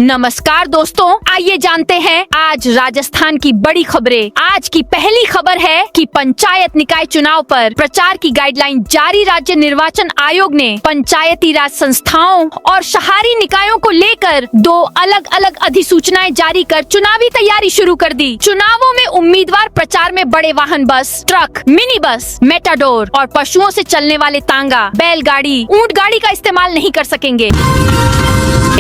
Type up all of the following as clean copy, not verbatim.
नमस्कार दोस्तों, आइए जानते हैं आज राजस्थान की बड़ी खबरें। आज की पहली खबर है कि पंचायत निकाय चुनाव पर प्रचार की गाइडलाइन जारी। राज्य निर्वाचन आयोग ने पंचायती राज संस्थाओं और शहरी निकायों को लेकर 2 अलग अलग अधिसूचनाएं जारी कर चुनावी तैयारी शुरू कर दी। चुनावों में उम्मीदवार प्रचार में बड़े वाहन, बस, ट्रक, मिनी बस, मेटाडोर और पशुओं से चलने वाले तांगा, बैलगाड़ी, ऊंट गाड़ी का इस्तेमाल नहीं कर सकेंगे।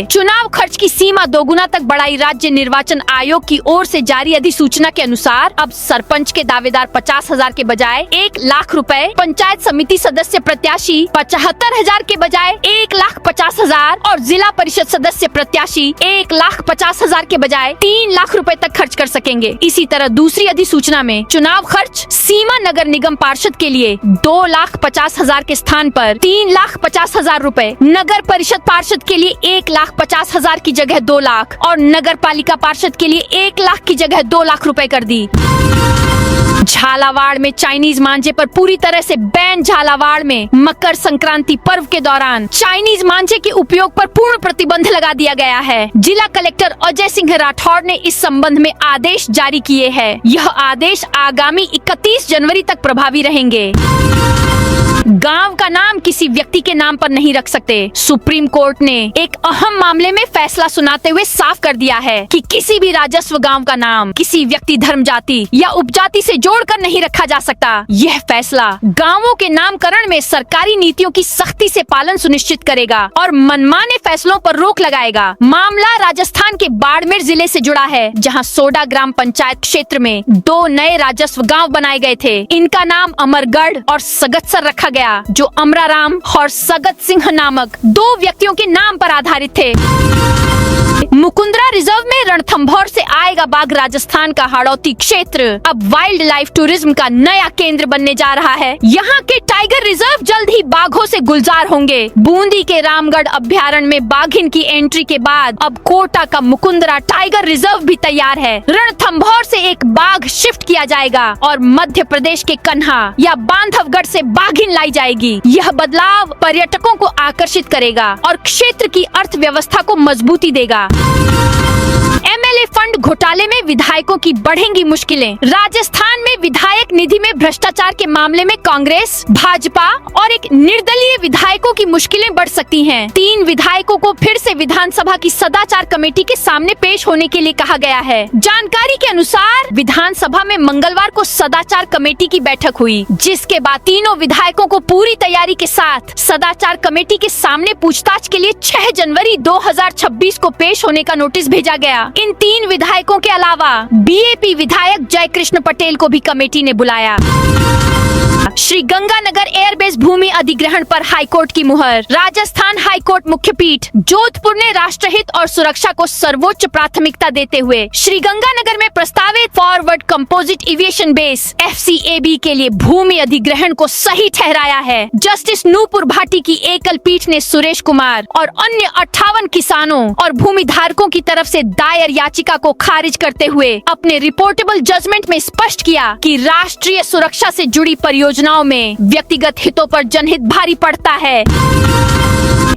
चुनाव खर्च की सीमा दोगुना तक बढ़ाई। राज्य निर्वाचन आयोग की ओर से जारी अधिसूचना के अनुसार अब सरपंच के दावेदार 50,000 के बजाय 1 लाख रुपए, पंचायत समिति सदस्य प्रत्याशी 75,000 के बजाय 1,50,000 और जिला परिषद सदस्य प्रत्याशी 1,50,000 के बजाय 3 लाख रुपए तक खर्च कर सकेंगे। इसी तरह दूसरी अधिसूचना में चुनाव खर्च सीमा नगर निगम पार्षद के लिए 2,50,000 के स्थान पर 3,50,000 रुपए, नगर परिषद पार्षद के लिए 1,50,000 की जगह 2 लाख और नगर पालिका पार्षद के लिए 1 लाख की जगह 2 लाख रुपए कर दी। झालावाड़ में चाइनीज मांझे पर पूरी तरह से बैन। झालावाड़ में मकर संक्रांति पर्व के दौरान चाइनीज मांझे के उपयोग पर पूर्ण प्रतिबंध लगा दिया गया है। जिला कलेक्टर अजय सिंह राठौड़ ने इस संबंध में आदेश जारी किए हैं। यह आदेश आगामी 31 जनवरी तक प्रभावी रहेंगे। गांव का नाम किसी व्यक्ति के नाम पर नहीं रख सकते। सुप्रीम कोर्ट ने एक अहम मामले में फैसला सुनाते हुए साफ कर दिया है कि किसी भी राजस्व गांव का नाम किसी व्यक्ति, धर्म, जाति या उपजाति से जोड़कर नहीं रखा जा सकता। यह फैसला गांवों के नामकरण में सरकारी नीतियों की सख्ती से पालन सुनिश्चित करेगा और मनमाने फैसलों पर रोक लगाएगा। मामला राजस्थान के बाड़मेर जिले से जुड़ा है, जहां सोडा ग्राम पंचायत क्षेत्र में 2 नए राजस्व गाँव बनाए गए थे। इनका नाम अमरगढ़ और सगतसर रखा गया, जो अमराराम और सगत सिंह नामक 2 व्यक्तियों के नाम पर आधारित थे। मुकुंदरा रिजर्व में रणथंभौर से आएगा बाघ। राजस्थान का हाड़ौती क्षेत्र अब वाइल्ड लाइफ टूरिज्म का नया केंद्र बनने जा रहा है। यहाँ के टाइगर रिजर्व जल्द ही बाघों से गुलजार होंगे। बूंदी के रामगढ़ अभ्यारण्य में बाघिन की एंट्री के बाद अब कोटा का मुकुंदरा टाइगर रिजर्व भी तैयार है। रणथंभौर से एक बाघ शिफ्ट किया जाएगा और मध्य प्रदेश के कन्हा या बांधवगढ़ से बाघिन लाई जाएगी। यह बदलाव पर्यटकों को आकर्षित करेगा और क्षेत्र की अर्थव्यवस्था को मजबूती देगा। एमएलए फंड घोटाले में विधायकों की बढ़ेंगी मुश्किलें। राजस्थान में विधायक निधि में भ्रष्टाचार के मामले में कांग्रेस, भाजपा और एक निर्दलीय विधायकों की मुश्किलें बढ़ सकती हैं। 3 विधायकों को फिर से विधानसभा की सदाचार कमेटी के सामने पेश होने के लिए कहा गया है। जानकारी के अनुसार विधानसभा में मंगलवार को सदाचार कमेटी की बैठक हुई, जिसके बाद तीनों विधायकों को पूरी तैयारी के साथ सदाचार कमेटी के सामने पूछताछ के लिए 6 जनवरी 2026 को पेश होने का नोटिस भेजा गया। इन 3 विधायकों के अलावा बीएपी विधायक जयकृष्ण पटेल को भी कमेटी ने बुलाया। श्रीगंगानगर एयरबेस भूमि अधिग्रहण पर हाईकोर्ट की मुहर। राजस्थान हाईकोर्ट मुख्य पीठ जोधपुर ने राष्ट्रहित और सुरक्षा को सर्वोच्च प्राथमिकता देते हुए श्रीगंगानगर में प्रस्तावित forward composite aviation base FCAB के लिए भूमि अधिग्रहण को सही ठहराया है। जस्टिस नूपुर भाटी की एकल पीठ ने सुरेश कुमार और अन्य 58 किसानों और भूमि धारकों की तरफ से दायर याचिका को खारिज करते हुए अपने रिपोर्टेबल जजमेंट में स्पष्ट किया कि राष्ट्रीय सुरक्षा से जुड़ी परियोजनाओं में व्यक्तिगत हितों पर जनहित भारी पड़ता है।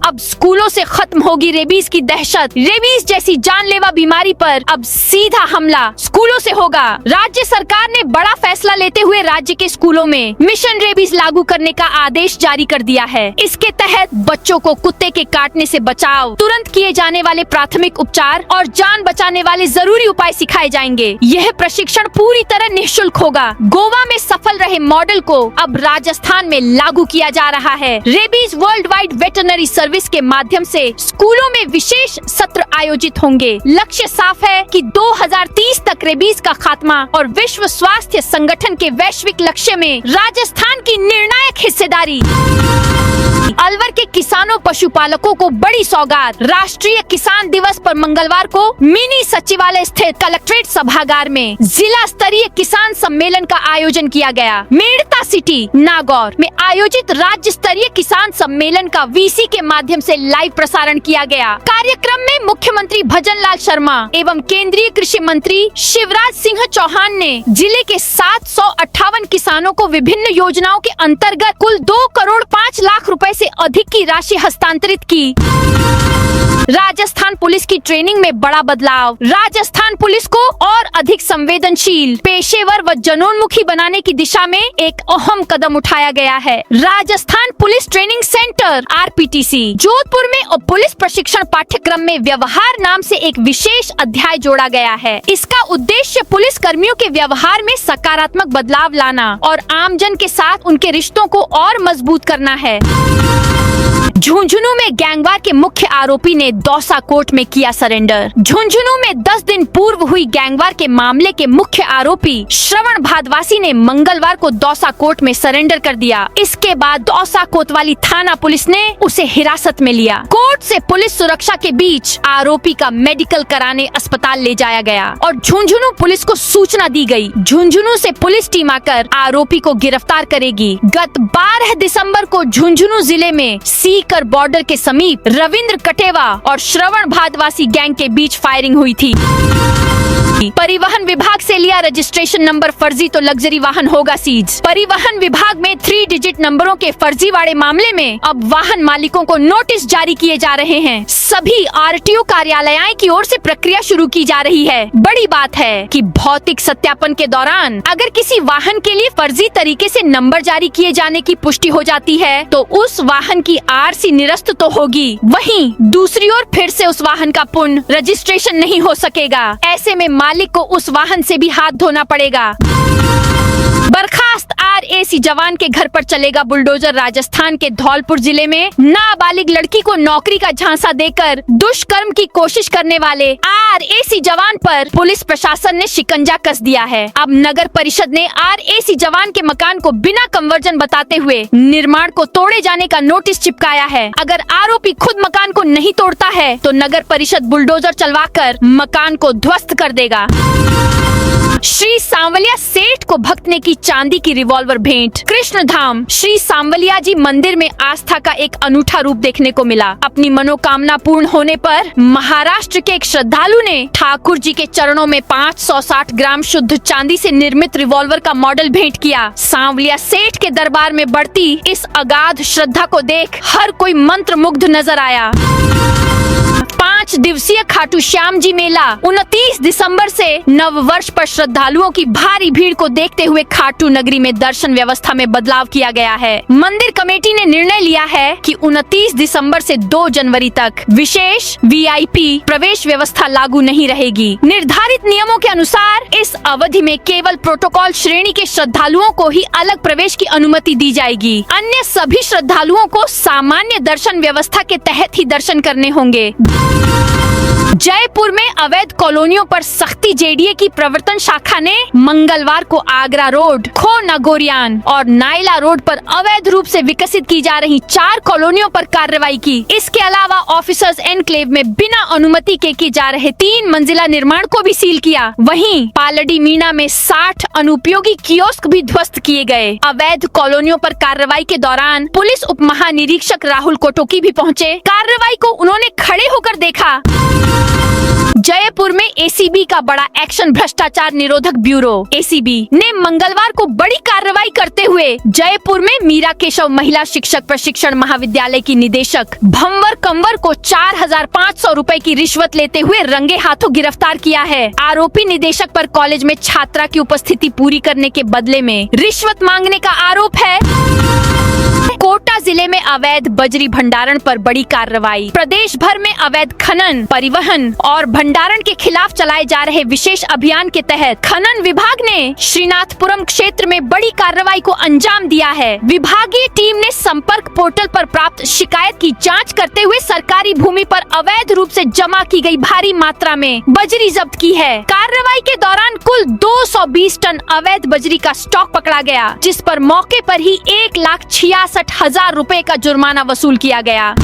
अब स्कूलों से खत्म होगी रेबीज की दहशत। रेबीज जैसी जानलेवा बीमारी पर अब सीधा हमला स्कूलों से होगा। राज्य सरकार ने बड़ा फैसला लेते हुए राज्य के स्कूलों में मिशन रेबीज लागू करने का आदेश जारी कर दिया है। इसके तहत बच्चों को कुत्ते के काटने से बचाव, तुरंत किए जाने वाले प्राथमिक उपचार और जान बचाने वाले जरूरी उपाय सिखाए जाएंगे। यह प्रशिक्षण पूरी तरह निःशुल्क होगा। गोवा में सफल रहे मॉडल को अब राजस्थान में लागू किया जा रहा है। Rabies world wide veterinary service के माध्यम से स्कूलों में विशेष सत्र आयोजित होंगे। लक्ष्य साफ है कि 2030 तक रेबीज का खात्मा और विश्व स्वास्थ्य संगठन के वैश्विक लक्ष्य में राजस्थान की निर्णायक हिस्सेदारी। अलवर के किसानों पशुपालकों को बड़ी सौगात। राष्ट्रीय किसान दिवस पर मंगलवार को मिनी सचिवालय स्थित कलेक्ट्रेट सभागार में जिला स्तरीय किसान सम्मेलन का आयोजन किया गया। मेड़ता सिटी नागौर में आयोजित राज्य स्तरीय किसान सम्मेलन का वीसी के माध्यम से लाइव प्रसारण किया गया। कार्यक्रम में मुख्यमंत्री भजन लाल शर्मा एवं केंद्रीय कृषि मंत्री शिवराज सिंह चौहान ने जिले के 758 किसानों को विभिन्न योजनाओं के अंतर्गत कुल 2 करोड़ 5 लाख रुपए से अधिक की राशि हस्तांतरित की। राजस्थान पुलिस की ट्रेनिंग में बड़ा बदलाव। राजस्थान पुलिस को और अधिक संवेदनशील, पेशेवर व जनोन्मुखी बनाने की दिशा में एक अहम कदम उठाया गया है। Rajasthan police training centre (RPTC) Jodhpur में पुलिस प्रशिक्षण पाठ्यक्रम में व्यवहार नाम से एक विशेष अध्याय जोड़ा गया है। इसका उद्देश्य पुलिस कर्मियों के व्यवहार में सकारात्मक बदलाव लाना और आमजन के साथ उनके रिश्तों को और मजबूत करना है। झुंझुनू में गैंगवार के मुख्य आरोपी ने दौसा कोर्ट में किया सरेंडर। झुंझुनू में 10 दिन पूर्व हुई गैंगवार के मामले के मुख्य आरोपी श्रवण भादवासी ने मंगलवार को दौसा कोर्ट में सरेंडर कर दिया। इसके बाद दौसा कोतवाली थाना पुलिस ने उसे हिरासत में लिया। कोर्ट से पुलिस सुरक्षा के बीच आरोपी का मेडिकल कराने अस्पताल ले जाया गया और झुंझुनू पुलिस को सूचना दी गई। झुंझुनू से पुलिस टीम आकर आरोपी को गिरफ्तार करेगी। गत 12 दिसंबर को झुंझुनू जिले में सीकर बॉर्डर के समीप रविंद्र कटेवा और श्रवण भादवासी गैंग के बीच फायरिंग हुई थी। परिवहन विभाग से लिया रजिस्ट्रेशन नंबर फर्जी तो लग्जरी वाहन होगा सीज। परिवहन विभाग में 3 डिजिट नंबरों के फर्जीवाड़े मामले में अब वाहन मालिकों को नोटिस जारी किए जा रहे हैं। सभी RTO कार्यालय की ओर से प्रक्रिया शुरू की जा रही है। बड़ी बात है कि भौतिक सत्यापन के दौरान अगर किसी वाहन के लिए फर्जी तरीके से नंबर जारी किए जाने की पुष्टि हो जाती है तो उस वाहन की RC निरस्त तो होगी, वहीं दूसरी ओर फिर से उस वाहन का पुनः रजिस्ट्रेशन नहीं हो सकेगा। ऐसे में मालिक को उस वाहन से भी हाथ धोना पड़ेगा। बर्खास्त RAC जवान के घर पर चलेगा बुलडोजर। राजस्थान के धौलपुर जिले में नाबालिग लड़की को नौकरी का झांसा देकर दुष्कर्म की कोशिश करने वाले RAC जवान पर पुलिस प्रशासन ने शिकंजा कस दिया है। अब नगर परिषद ने RAC जवान के मकान को बिना कन्वर्जन बताते हुए निर्माण को तोड़े जाने का नोटिस चिपकाया है। अगर आरोपी खुद मकान को नहीं तोड़ता है तो नगर परिषद बुलडोजर चलवाकर मकान को ध्वस्त कर देगा। श्री सांवलिया सेठ को भक्त ने की चांदी की रिवॉल्वर भेंट। कृष्ण धाम श्री सांवलिया जी मंदिर में आस्था का एक अनूठा रूप देखने को मिला। अपनी मनोकामना पूर्ण होने पर महाराष्ट्र के एक श्रद्धालु ने ठाकुर जी के चरणों में 560 ग्राम शुद्ध चांदी से निर्मित रिवॉल्वर का मॉडल भेंट किया। सांवलिया सेठ के दरबार में बढ़ती इस अगाध श्रद्धा को देख हर कोई मंत्रमुग्ध नजर आया। 5 दिवसीय खाटू श्याम जी मेला 29 दिसंबर से नव वर्ष पर श्रद्धालुओं की भारी भीड़ को देखते हुए खाटू नगरी में दर्शन व्यवस्था में बदलाव किया गया है। मंदिर कमेटी ने निर्णय लिया है कि 29 दिसंबर से 2 जनवरी तक विशेष VIP प्रवेश व्यवस्था लागू नहीं रहेगी। निर्धारित नियमों के अनुसार इस अवधि में केवल प्रोटोकॉल श्रेणी के श्रद्धालुओं को ही अलग प्रवेश की अनुमति दी जाएगी। अन्य सभी श्रद्धालुओं को सामान्य दर्शन व्यवस्था के तहत ही दर्शन करने होंगे। जयपुर में अवैध कॉलोनियों पर सख्ती। JDA की प्रवर्तन शाखा ने मंगलवार को आगरा रोड, खो नगोरियान और नाइला रोड पर अवैध रूप से विकसित की जा रही 4 कॉलोनियों पर कार्रवाई की। इसके अलावा ऑफिसर्स एनक्लेव में बिना अनुमति के किए जा रहे 3 मंजिला निर्माण को भी सील किया। वहीं पालड़ी मीना में 60 अनुपयोगी कियोस्क भी ध्वस्त किए गए। अवैध कॉलोनियों पर कार्रवाई के दौरान पुलिस उप महानिरीक्षक राहुल कोटोकी भी पहुँचे। कार्रवाई को उन्होंने खड़े होकर देखा। जयपुर में ACB का बड़ा एक्शन। भ्रष्टाचार निरोधक ब्यूरो ACB ने मंगलवार को बड़ी कार्रवाई करते हुए जयपुर में मीरा केशव महिला शिक्षक प्रशिक्षण महाविद्यालय की निदेशक भंवर कंवर को 4500 रुपए की रिश्वत लेते हुए रंगे हाथों गिरफ्तार किया है। आरोपी निदेशक पर कॉलेज में छात्रा की उपस्थिति पूरी करने के बदले में रिश्वत मांगने का आरोप है। कोटा जिले में अवैध बजरी भंडारण पर बड़ी कार्रवाई। प्रदेश भर में अवैध खनन, परिवहन और भंडारण के खिलाफ चलाए जा रहे विशेष अभियान के तहत खनन विभाग ने श्रीनाथपुरम क्षेत्र में बड़ी कार्रवाई को अंजाम दिया है। विभागीय टीम ने संपर्क पोर्टल पर प्राप्त शिकायत की जांच करते हुए सरकारी भूमि पर अवैध रूप से जमा की गई भारी मात्रा में बजरी जब्त की है। कार्रवाई के दौरान कुल 220 टन अवैध बजरी का स्टॉक पकड़ा गया, जिस पर मौके पर ही 1,66,000 रुपए का जुर्माना वसूल किया गया।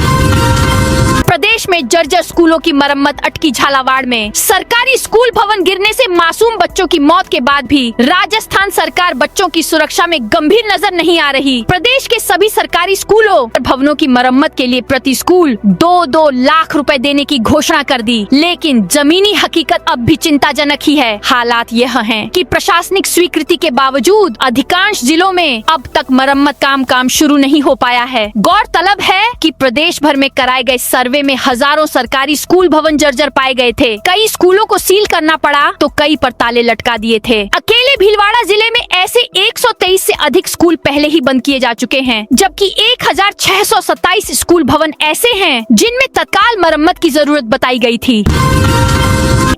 प्रदेश में जर्जर स्कूलों की मरम्मत अटकी। झालावाड़ में सरकारी स्कूल भवन गिरने से मासूम बच्चों की मौत के बाद भी राजस्थान सरकार बच्चों की सुरक्षा में गंभीर नजर नहीं आ रही। प्रदेश के सभी सरकारी स्कूलों और भवनों की मरम्मत के लिए प्रति स्कूल 2-2 लाख रुपए देने की घोषणा कर दी, लेकिन जमीनी हकीकत अब भी चिंताजनक ही है। हालात यह हैं कि प्रशासनिक स्वीकृति के बावजूद अधिकांश जिलों में अब तक मरम्मत काम शुरू नहीं हो पाया है। गौरतलब है कि प्रदेश भर में कराए गए सर्वे में हजारों सरकारी स्कूल भवन जर्जर पाए गए थे। कई स्कूलों को सील करना पड़ा तो कई पर ताले लटका दिए थे। अकेले भीलवाड़ा जिले में ऐसे 123 से अधिक स्कूल पहले ही बंद किए जा चुके हैं, जबकि 1627 स्कूल भवन ऐसे हैं जिनमें तत्काल मरम्मत की जरूरत बताई गई थी।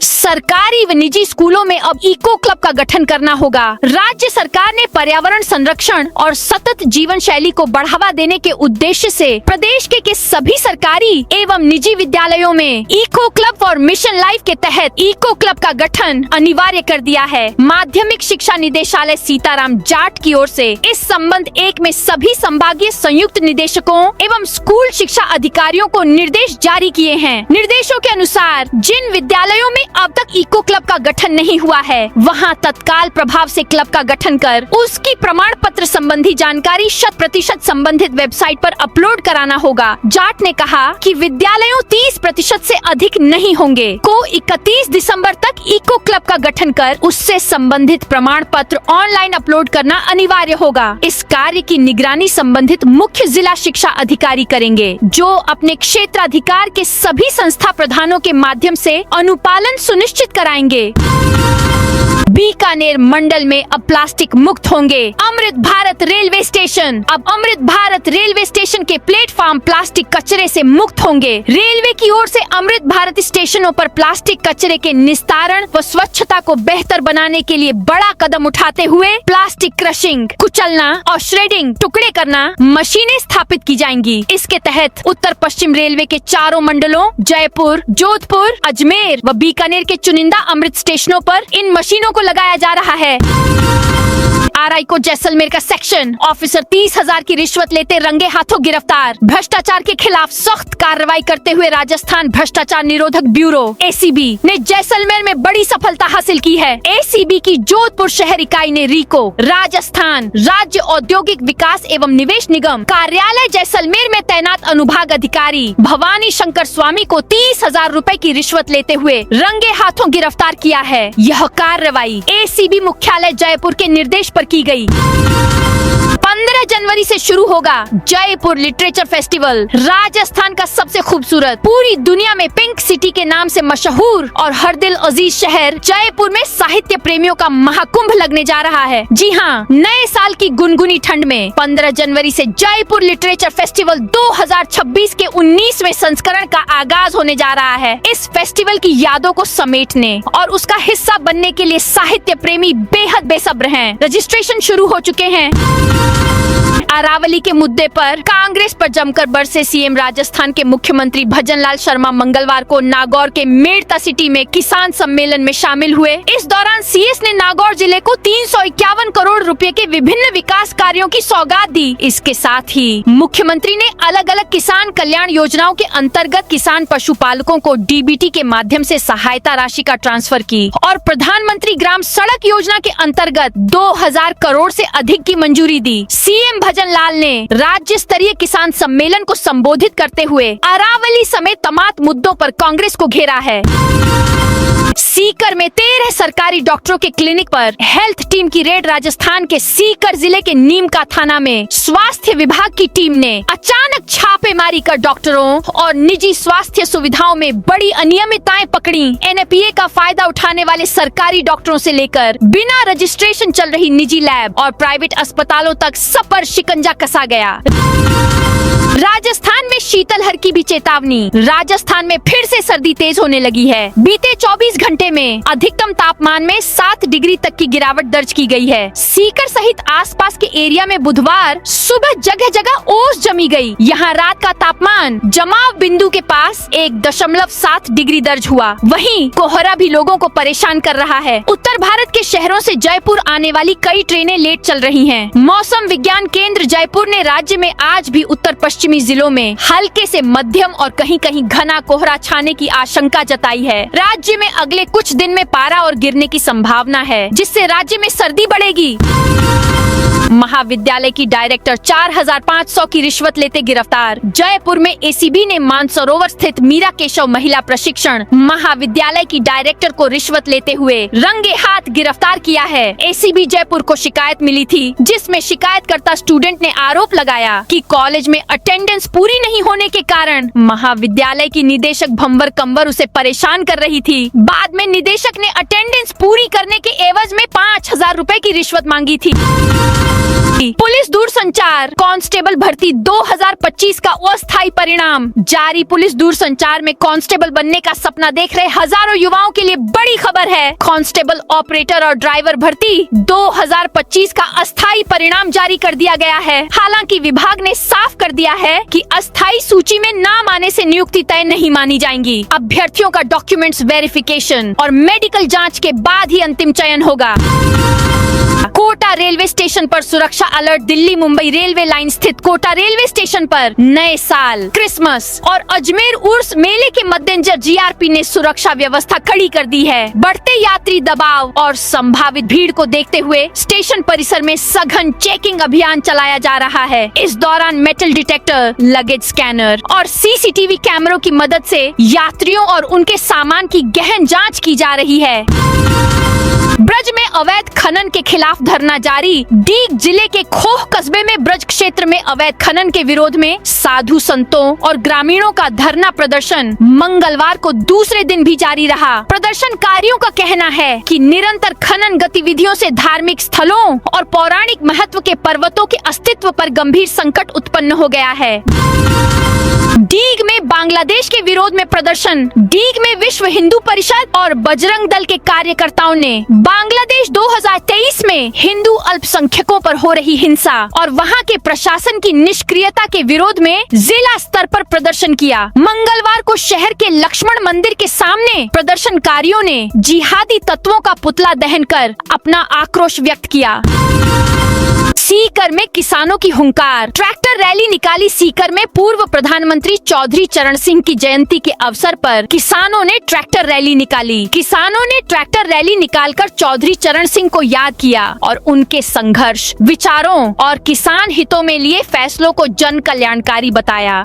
सरकारी व निजी स्कूलों में अब इको क्लब का गठन करना होगा। राज्य सरकार ने पर्यावरण संरक्षण और सतत जीवन शैली को बढ़ावा देने के उद्देश्य से प्रदेश के सभी सरकारी एवं निजी विद्यालयों में eco club for mission life के तहत इको क्लब का गठन अनिवार्य कर दिया है। माध्यमिक शिक्षा निदेशालय सीताराम जाट की ओर से इस संबंध 1 में सभी संभागीय संयुक्त निदेशकों एवं स्कूल शिक्षा अधिकारियों को निर्देश जारी किए हैं। निर्देशों के अनुसार जिन विद्यालयों में अब तक इको क्लब का गठन नहीं हुआ है, वहां तत्काल प्रभाव से क्लब का गठन कर उसकी प्रमाण पत्र संबंधी जानकारी 100% संबंधित वेबसाइट पर अपलोड कराना होगा। जाट ने कहा कि विद्यालयों 30% से अधिक नहीं होंगे को 31 दिसंबर तक इको क्लब का गठन कर उससे संबंधित प्रमाण पत्र ऑनलाइन अपलोड करना अनिवार्य होगा। इस कार्य की निगरानी संबंधित मुख्य जिला शिक्षा अधिकारी करेंगे, जो अपने क्षेत्राधिकार के सभी संस्था प्रधानों के माध्यम से अनुपालन सुनिश्चित कराएंगे। बीकानेर मंडल में अब प्लास्टिक मुक्त होंगे। अमृत भारत रेलवे स्टेशन अब अमृत भारत रेलवे स्टेशन के प्लेटफॉर्म प्लास्टिक कचरे से मुक्त होंगे। रेलवे की ओर से अमृत भारत स्टेशनों पर प्लास्टिक कचरे के निस्तारण व स्वच्छता को बेहतर बनाने के लिए बड़ा कदम उठाते हुए प्लास्टिक क्रशिंग, कुचलना और श्रेडिंग, टुकड़े करना मशीनें स्थापित की जाएंगी। इसके तहत उत्तर पश्चिम रेलवे के चारों मंडलों जयपुर, जोधपुर, अजमेर व बीकानेर के चुनिंदा अमृत स्टेशनों पर इन मशीनों को लगाया जा रहा है। आरआई को जैसलमेर का सेक्शन ऑफिसर 30,000 की रिश्वत लेते रंगे हाथों गिरफ्तार। भ्रष्टाचार के खिलाफ सख्त कार्रवाई करते हुए राजस्थान भ्रष्टाचार निरोधक ब्यूरो एसीबी ने जैसलमेर में बड़ी सफलता हासिल की है। एसीबी की जोधपुर शहर इकाई ने रिको राजस्थान राज्य औद्योगिक विकास एवं निवेश निगम कार्यालय जैसलमेर में तैनात अनुभाग अधिकारी भवानी शंकर स्वामी को 30,000 रुपए की रिश्वत लेते हुए रंगे हाथों गिरफ्तार किया है। यह कार्रवाई एसीबी मुख्यालय जयपुर के निर्देश पर की गई। 15 जनवरी से शुरू होगा जयपुर लिटरेचर फेस्टिवल। राजस्थान का सबसे खूबसूरत, पूरी दुनिया में पिंक सिटी के नाम से मशहूर और हर दिल अजीज शहर जयपुर में साहित्य प्रेमियों का महाकुंभ लगने जा रहा है। जी हाँ, नए साल की गुनगुनी ठंड में 15 जनवरी से जयपुर लिटरेचर फेस्टिवल 2026 के 19वें संस्करण का आगाज होने जा रहा है। इस फेस्टिवल की यादों को समेटने और उसका हिस्सा बनने के लिए साहित्य प्रेमी बेहद बेसब्र हैं। रजिस्ट्रेशन शुरू हो चुके हैं। अरावली के मुद्दे पर कांग्रेस पर जमकर बरसे सीएम। राजस्थान के मुख्यमंत्री भजनलाल शर्मा मंगलवार को नागौर के मेड़ता सिटी में किसान सम्मेलन में शामिल हुए। इस दौरान सीएस ने नागौर जिले को 351 करोड़ रुपए के विभिन्न विकास कार्यों की सौगात दी। इसके साथ ही मुख्यमंत्री ने अलग अलग किसान कल्याण योजनाओं के अंतर्गत किसान पशुपालकों को डीबीटी के माध्यम से सहायता राशि का ट्रांसफर की और प्रधानमंत्री ग्राम सड़क योजना के अंतर्गत 2000 करोड़ से अधिक की मंजूरी दी। सीएम भजनलाल ने राज्य स्तरीय किसान सम्मेलन को संबोधित करते हुए अरावली समेत तमाम मुद्दों पर कांग्रेस को घेरा है। सीकर में 13 सरकारी डॉक्टरों के क्लिनिक पर हेल्थ टीम की रेड। राजस्थान के सीकर जिले के नीमका थाना में स्वास्थ्य विभाग की टीम ने अचानक छापेमारी कर डॉक्टरों और निजी स्वास्थ्य सुविधाओं में बड़ी अनियमितताएं पकड़ी। एनएपीए का फायदा उठाने वाले सरकारी डॉक्टरों से लेकर बिना रजिस्ट्रेशन चल रही निजी लैब और प्राइवेट अस्पतालों तक सब पर शिकंजा कसा गया। राजस्थान में शीतलहर की भी चेतावनी। राजस्थान में फिर से सर्दी तेज होने लगी है। बीते 24 घंटे में में अधिकतम तापमान में 7 डिग्री तक की गिरावट दर्ज की गई है। सीकर सहित आसपास के एरिया में बुधवार सुबह जगह जगह ओस जमी गई। यहाँ रात का तापमान जमाव बिंदु के पास 1.7 डिग्री दर्ज हुआ। वहीं कोहरा भी लोगों को परेशान कर रहा है। उत्तर भारत के शहरों से जयपुर आने वाली कई ट्रेनें लेट चल रही हैं। मौसम विज्ञान केंद्र जयपुर ने राज्य में आज भी उत्तर पश्चिमी जिलों में हल्के से मध्यम और कहीं कहीं घना कोहरा छाने की आशंका जताई है। राज्य में अगले कुछ दिन में पारा और गिरने की संभावना है, जिससे राज्य में सर्दी बढ़ेगी। महाविद्यालय की डायरेक्टर 4,500 की रिश्वत लेते गिरफ्तार। जयपुर में एसीबी ने मानसरोवर स्थित मीरा केशव महिला प्रशिक्षण महाविद्यालय की डायरेक्टर को रिश्वत लेते हुए रंगे हाथ गिरफ्तार किया है। एसीबी जयपुर को शिकायत मिली थी, जिसमें शिकायतकर्ता स्टूडेंट ने आरोप लगाया कि कॉलेज में अटेंडेंस पूरी नहीं होने के कारण महाविद्यालय की निदेशक भंवर कंवर उसे परेशान कर रही थी। बाद में निदेशक ने अटेंडेंस पूरी करने के एवज में 5,000 रुपए की रिश्वत मांगी थी। पुलिस दूरसंचार कांस्टेबल भर्ती 2025 का अस्थायी परिणाम जारी। पुलिस दूरसंचार में कांस्टेबल बनने का सपना देख रहे हजारों युवाओं के लिए बड़ी खबर है। कांस्टेबल ऑपरेटर और ड्राइवर भर्ती 2025 का अस्थायी परिणाम जारी कर दिया गया है। हालांकि विभाग ने साफ कर दिया है कि अस्थायी सूची में नाम आने से नियुक्ति तय नहीं मानी जाएंगी। अभ्यर्थियों का डॉक्यूमेंट्स वेरिफिकेशन और मेडिकल जाँच के बाद ही अंतिम चयन होगा। कोटा रेलवे स्टेशन पर सुरक्षा alert. Delhi Mumbai railway line स्थित कोटा रेलवे स्टेशन पर नए साल, क्रिसमस और अजमेर उर्स मेले के मद्देनजर जीआरपी ने सुरक्षा व्यवस्था कड़ी कर दी है। बढ़ते यात्री दबाव और संभावित भीड़ को देखते हुए स्टेशन परिसर में सघन चेकिंग अभियान चलाया जा रहा है। इस दौरान मेटल डिटेक्टर, लगेज स्कैनर और सीसीटीवी कैमरों की मदद से यात्रियों और उनके सामान की गहन जाँच की जा रही है। ब्रज में अवैध खनन के खिलाफ धरना जारी। डीग जिले के खोह कस्बे में ब्रज क्षेत्र में अवैध खनन के विरोध में साधु संतों और ग्रामीणों का धरना प्रदर्शन मंगलवार को दूसरे दिन भी जारी रहा। प्रदर्शनकारियों का कहना है कि निरंतर खनन गतिविधियों से धार्मिक स्थलों और पौराणिक महत्व के पर्वतों के अस्तित्व पर गंभीर संकट उत्पन्न हो गया है। डीग में बांग्लादेश के विरोध में प्रदर्शन। डीग में विश्व हिंदू परिषद और बजरंग दल के कार्यकर्ताओं ने बांग्लादेश 2023 में हिंदू अल्पसंख्यकों पर हो रही हिंसा और वहां के प्रशासन की निष्क्रियता के विरोध में जिला स्तर पर प्रदर्शन किया। मंगलवार को शहर के लक्ष्मण मंदिर के सामने प्रदर्शनकारियों ने जिहादी तत्वों का पुतला दहन कर अपना आक्रोश व्यक्त किया। सीकर में किसानों की हुंकार। ट्रैक्टर रैली निकाली। सीकर में पूर्व प्रधानमंत्री चौधरी चरण सिंह की जयंती के अवसर पर किसानों ने ट्रैक्टर रैली निकाली। किसानों ने ट्रैक्टर रैली निकालकर चौधरी चरण सिंह को याद किया और उनके संघर्ष, विचारों और किसान हितों में लिए फैसलों को जन कल्याणकारी बताया।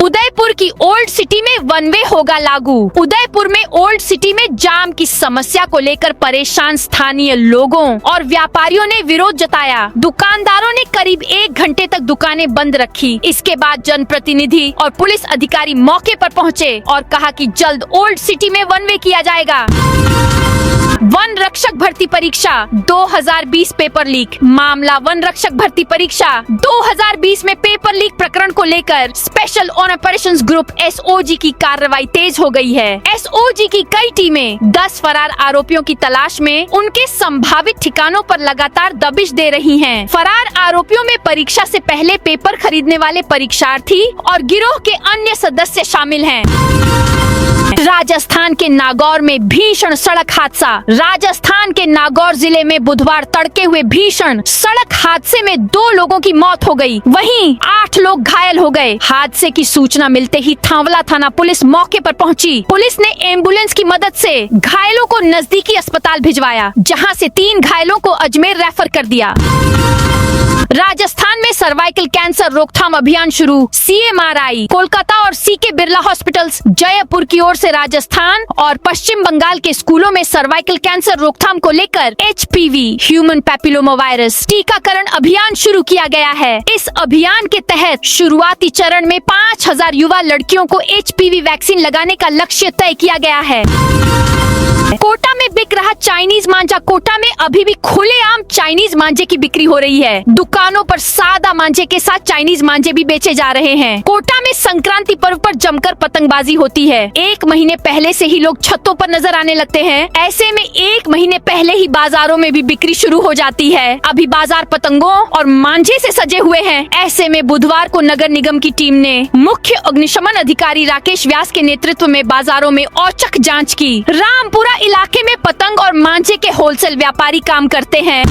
उदयपुर की ओल्ड सिटी में वन वे होगा लागू। उदयपुर में ओल्ड सिटी में जाम की समस्या को लेकर परेशान स्थानीय लोगों और व्यापारियों ने विरोध जताया। दुकानदारों ने करीब 1 घंटे तक दुकानें बंद रखी। इसके बाद जनप्रतिनिधि और पुलिस अधिकारी मौके पर पहुंचे और कहा कि जल्द ओल्ड सिटी में वन वे किया जाएगा। वन रक्षक भर्ती परीक्षा 2020 पेपर लीक मामला। वन रक्षक भर्ती परीक्षा 2020 में पेपर लीक प्रकरण को लेकर स्पेशल ऑपरेशंस ग्रुप एसओजी की कार्रवाई तेज हो गई है। एसओजी की कई टीमें 10 फरार आरोपियों की तलाश में उनके संभावित ठिकानों पर लगातार दबिश दे रही हैं। फरार आरोपियों में परीक्षा से पहले पेपर खरीदने वाले परीक्षार्थी और गिरोह के अन्य सदस्य शामिल हैं। राजस्थान के नागौर में भीषण सड़क हादसा। राजस्थान के नागौर जिले में बुधवार तड़के हुए भीषण सड़क हादसे में 2 लोगों की मौत हो गई, वहीं 8 लोग घायल हो गए। हादसे की सूचना मिलते ही थांवला थाना पुलिस मौके पर पहुंची। पुलिस ने एम्बुलेंस की मदद से घायलों को नजदीकी अस्पताल भिजवाया, जहां से 3 घायलों को अजमेर रेफर कर दिया। राजस्थान में सर्वाइकल कैंसर रोकथाम अभियान शुरू। सीएमआरआई कोलकाता और सीके बिरला हॉस्पिटल्स जयपुर की ओर से राजस्थान और पश्चिम बंगाल के स्कूलों में सर्वाइकल कैंसर रोकथाम को लेकर एचपीवी ह्यूमन पैपिलोमा वायरस टीकाकरण अभियान शुरू किया गया है। इस अभियान के तहत शुरुआती चरण में 5000 युवा लड़कियों को एचपीवी वैक्सीन लगाने का लक्ष्य तय किया गया है। कोटा में बिक रहा चाइनीज मांझा कोटा में अभी भी खुलेआम चाइनीज मांझे की बिक्री हो रही है। दुकानों पर सादा मांझे के साथ चाइनीज मांझे भी बेचे जा रहे हैं। कोटा में संक्रांति पर्व पर जमकर पतंगबाजी होती है। 1 महीने पहले से ही लोग छतों पर नजर आने लगते हैं। ऐसे में 1 महीने पहले ही बाजारों में भी बिक्री शुरू हो जाती है। अभी बाजार पतंगों और मांझे से सजे हुए हैं। ऐसे में बुधवार को नगर निगम की टीम ने मुख्य अग्निशमन अधिकारी राकेश व्यास के नेतृत्व में बाजारों में औचक जांच की। रामपुरा इलाके में पतंग और मांझे के होलसेल व्यापारी काम करते हैं।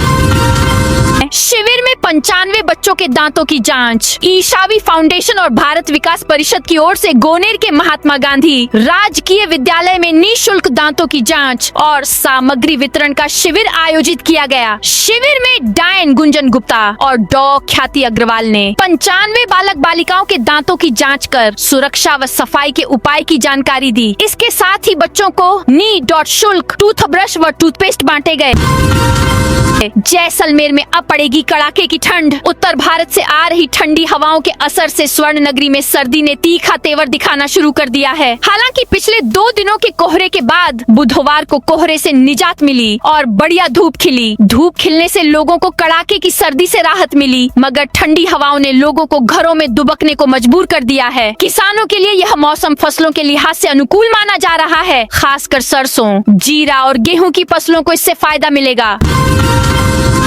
शिविर में 95 बच्चों के दांतों की जांच। ईशावी फाउंडेशन और भारत विकास परिषद की ओर से गोनेर के महात्मा गांधी राजकीय विद्यालय में निःशुल्क दांतों की जांच और सामग्री वितरण का शिविर आयोजित किया गया। शिविर में डायन गुंजन गुप्ता और डॉ ख्याति अग्रवाल ने 95 बालक बालिकाओं के दांतों की जांच कर सुरक्षा व सफाई के उपाय की जानकारी दी। इसके साथ ही बच्चों को निःशुल्क टूथब्रश व टूथपेस्ट बांटे गए। जैसलमेर में अब पड़ेगी कड़ाके की ठंड। उत्तर भारत से आ रही ठंडी हवाओं के असर से स्वर्ण नगरी में सर्दी ने तीखा तेवर दिखाना शुरू कर दिया है। हालांकि पिछले 2 दिनों के कोहरे के बाद बुधवार को कोहरे से निजात मिली और बढ़िया धूप खिली। धूप खिलने से लोगों को कड़ाके की सर्दी से राहत मिली, मगर ठंडी हवाओं ने लोगों को घरों में दुबकने को मजबूर कर दिया है। किसानों के लिए यह मौसम फसलों के लिहाज से अनुकूल माना जा रहा है। खासकर सरसों, जीरा और गेहूं की फसलों को इससे फायदा मिलेगा।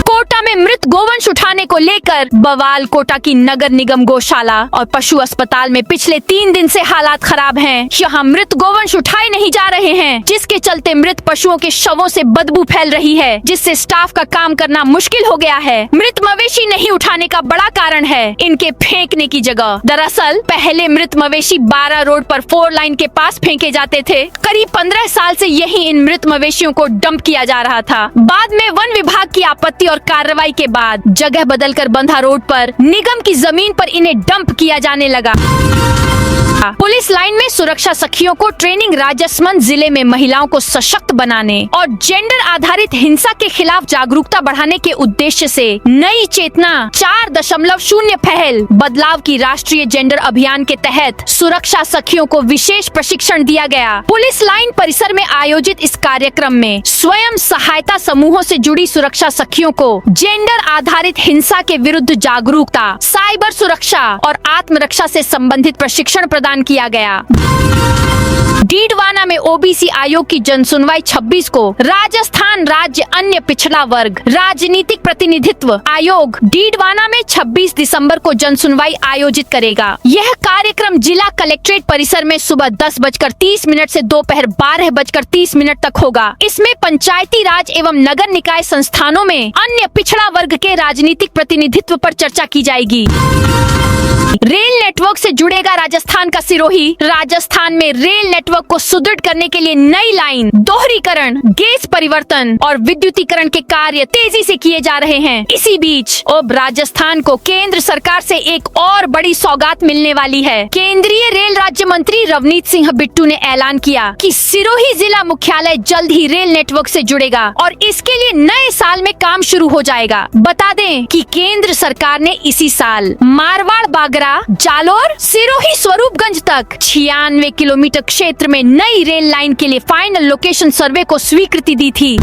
कोटा में मृत गोवंश उठाने को लेकर बवाल। कोटा की नगर निगम गौशाला और पशु अस्पताल में पिछले 3 दिन से हालात खराब हैं। यहाँ मृत गोवंश उठाए नहीं जा रहे हैं, जिसके चलते मृत पशुओं के शवों से बदबू फैल रही है, जिससे स्टाफ का काम करना मुश्किल हो गया है। मृत मवेशी नहीं उठाने का बड़ा कारण है इनके फेंकने की जगह। दरअसल पहले मृत मवेशी 12 रोड पर 4 लाइन के पास फेंके जाते थे। करीब 15 साल से यही इन मृत मवेशियों को डंप किया जा रहा था। बाद में वन विभाग की आपत्ति और कार्रवाई के बाद जगह बदलकर बंधा रोड पर निगम की जमीन पर इन्हें डंप किया जाने लगा। पुलिस लाइन में सुरक्षा सखियों को ट्रेनिंग। राजसमंद जिले में महिलाओं को सशक्त बनाने और जेंडर आधारित हिंसा के खिलाफ जागरूकता बढ़ाने के उद्देश्य से नई चेतना 4.0 पहल बदलाव की राष्ट्रीय जेंडर अभियान के तहत सुरक्षा सखियों को विशेष प्रशिक्षण दिया गया। पुलिस लाइन परिसर में आयोजित इस कार्यक्रम में स्वयं सहायता समूहों से जुड़ी सुरक्षा सखियों को जेंडर आधारित हिंसा के विरुद्ध जागरूकता, साइबर सुरक्षा और आत्मरक्षा से संबंधित प्रशिक्षण प्रदान किया गया। डीडवाना में ओबीसी आयोग की जनसुनवाई 26 को। राजस्थान राज्य अन्य पिछड़ा वर्ग राजनीतिक प्रतिनिधित्व आयोग डीडवाना में 26 दिसंबर को जनसुनवाई आयोजित करेगा। यह कार्यक्रम जिला कलेक्ट्रेट परिसर में सुबह 10:30 से दोपहर 12:30 तक होगा। इसमें पंचायती राज एवं नगर निकाय संस्थानों में अन्य पिछड़ा वर्ग के राजनीतिक प्रतिनिधित्व पर चर्चा की जाएगी। रेल नेटवर्क से जुड़ेगा राजस्थान का सिरोही। राजस्थान में रेल नेटवर्क को सुदृढ़ करने के लिए नई लाइन, दोहरीकरण, गेज परिवर्तन और विद्युतीकरण के कार्य तेजी से किए जा रहे हैं। इसी बीच अब राजस्थान को केंद्र सरकार से एक और बड़ी सौगात मिलने वाली है। केंद्रीय रेल राज्य मंत्री रवनीत सिंह बिट्टू ने ऐलान किया कि सिरोही जिला मुख्यालय जल्द ही रेल नेटवर्क से जुड़ेगा और इसके लिए नए साल में काम शुरू हो जाएगा। बता दें कि केंद्र सरकार ने इसी साल मारवाड़ बागरा, जालोर, सिरोही, स्वरूपगंज तक 96 किलोमीटर क्षेत्र में नई रेल लाइन के लिए फाइनल लोकेशन सर्वे को स्वीकृति दी थी।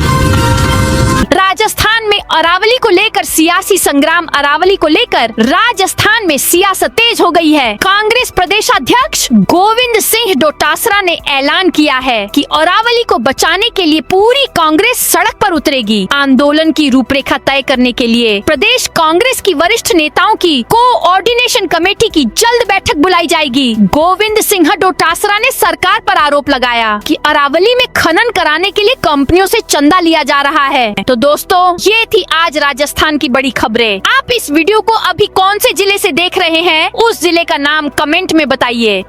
राजस्थान में अरावली को लेकर सियासी संग्राम। अरावली को लेकर राजस्थान में सियासत तेज हो गई है। कांग्रेस प्रदेशाध्यक्ष गोविंद सिंह डोटासरा ने ऐलान किया है कि अरावली को बचाने के लिए पूरी कांग्रेस सड़क पर उतरेगी। आंदोलन की रूपरेखा तय करने के लिए प्रदेश कांग्रेस की वरिष्ठ नेताओं की कोऑर्डिनेशन कमेटी की जल्द बैठक बुलाई जाएगी। गोविंद सिंह डोटासरा ने सरकार पर आरोप लगाया कि अरावली में खनन कराने के लिए कंपनियों से चंदा लिया जा रहा है। तो दोस्तों, ये थी आज राजस्थान की बड़ी खबरें। आप इस वीडियो को अभी कौन से जिले से देख रहे हैं, उस जिले का नाम कमेंट में बताइए।